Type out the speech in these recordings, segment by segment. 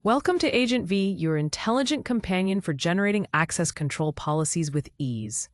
Welcome to AGentV, your intelligent companion for generating access control policies with ease.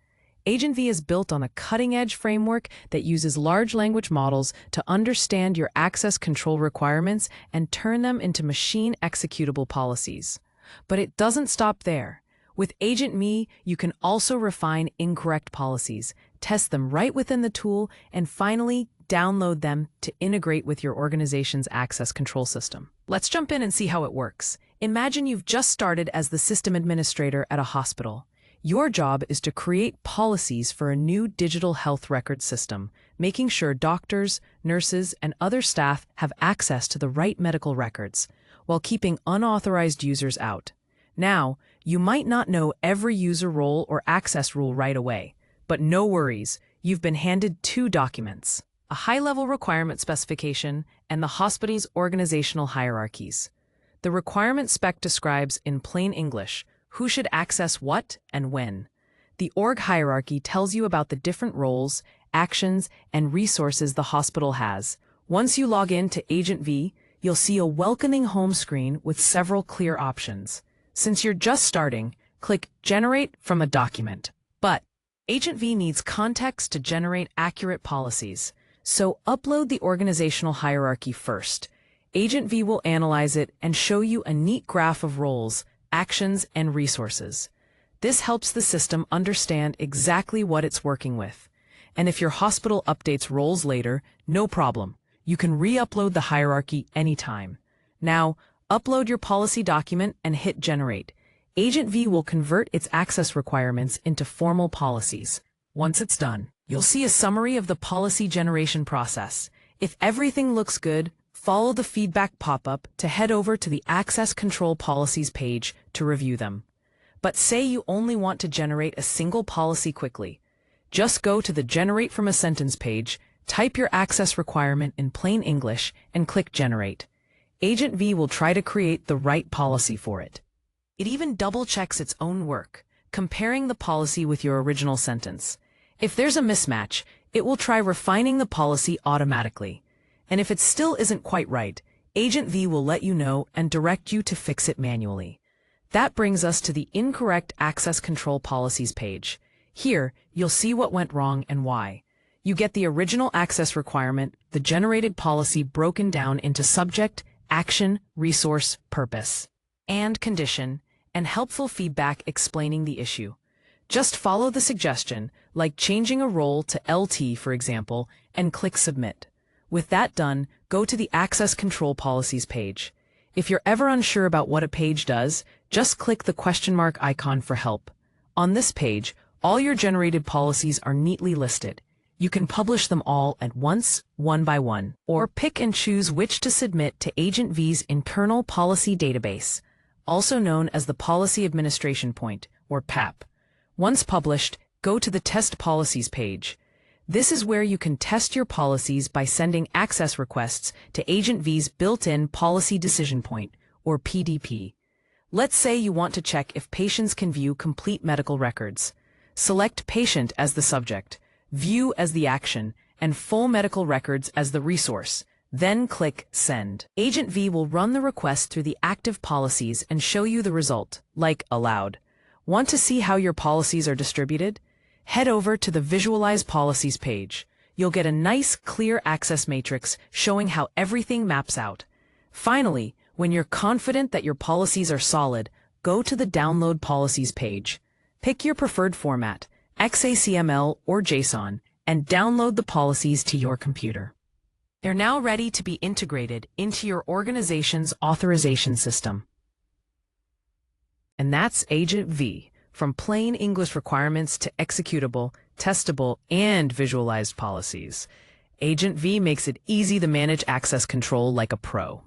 AGentV is built on a cutting-edge framework that uses large language models to understand your access control requirements and turn them into machine-executable policies. But it doesn't stop there. With AgentMe, you can also refine incorrect policies, test them right within the tool, and finally download them to integrate with your organization's access control system. Let's jump in and see how it works. Imagine you've just started as the system administrator at a hospital. Your job is to create policies for a new digital health record system, making sure doctors, nurses, and other staff have access to the right medical records, while keeping unauthorized users out. Now, you might not know every user role or access rule right away, but no worries, you've been handed two documents: a high-level requirement specification and the hospital's organizational hierarchies. The requirement spec describes in plain English who should access what and when. The org hierarchy tells you about the different roles, actions, and resources the hospital has. Once you log in to AgentV, you'll see a welcoming home screen with several clear options. Since you're just starting, click Generate from a document. But AgentV needs context to generate accurate policies. So upload the organizational hierarchy first. AgentV will analyze it and show you a neat graph of roles, actions, and resources. This helps the system understand exactly what it's working with. And if your hospital updates roles later, no problem. You can re-upload the hierarchy anytime. Now, upload your policy document and hit Generate. AgentV will convert its access requirements into formal policies. Once it's done, you'll see a summary of the policy generation process. If everything looks good, follow the feedback pop-up to head over to the Access Control Policies page to review them. But say you only want to generate a single policy quickly. Just go to the Generate from a Sentence page, type your access requirement in plain English, and click Generate. AgentV will try to create the right policy for it. It even double-checks its own work, comparing the policy with your original sentence. If there's a mismatch, it will try refining the policy automatically. And if it still isn't quite right, AgentV will let you know and direct you to fix it manually. That brings us to the Incorrect Access Control Policies page. Here, you'll see what went wrong and why. You get the original access requirement, the generated policy broken down into subject, action, resource, purpose, and condition, and helpful feedback explaining the issue. Just follow the suggestion, like changing a role to LT, for example, and click Submit. With that done, go to the Access Control Policies page. If you're ever unsure about what a page does, just click the question mark icon for help. On this page, all your generated policies are neatly listed. You can publish them all at once, one by one, or pick and choose which to submit to AgentV's internal policy database, also known as the Policy Administration Point, or PAP. Once published, go to the Test Policies page. This is where you can test your policies by sending access requests to AgentV's built-in Policy Decision Point, or PDP. Let's say you want to check if patients can view complete medical records. Select Patient as the subject, View as the action, and Full Medical Records as the resource. Then click Send. AgentV will run the request through the active policies and show you the result, like Allowed. Want to see how your policies are distributed? Head over to the Visualize Policies page. You'll get a nice, clear access matrix showing how everything maps out. Finally, when you're confident that your policies are solid, go to the Download Policies page. Pick your preferred format, XACML or JSON, and download the policies to your computer. They're now ready to be integrated into your organization's authorization system. And that's AgentV. From plain English requirements to executable, testable, and visualized policies, AgentV makes it easy to manage access control like a pro.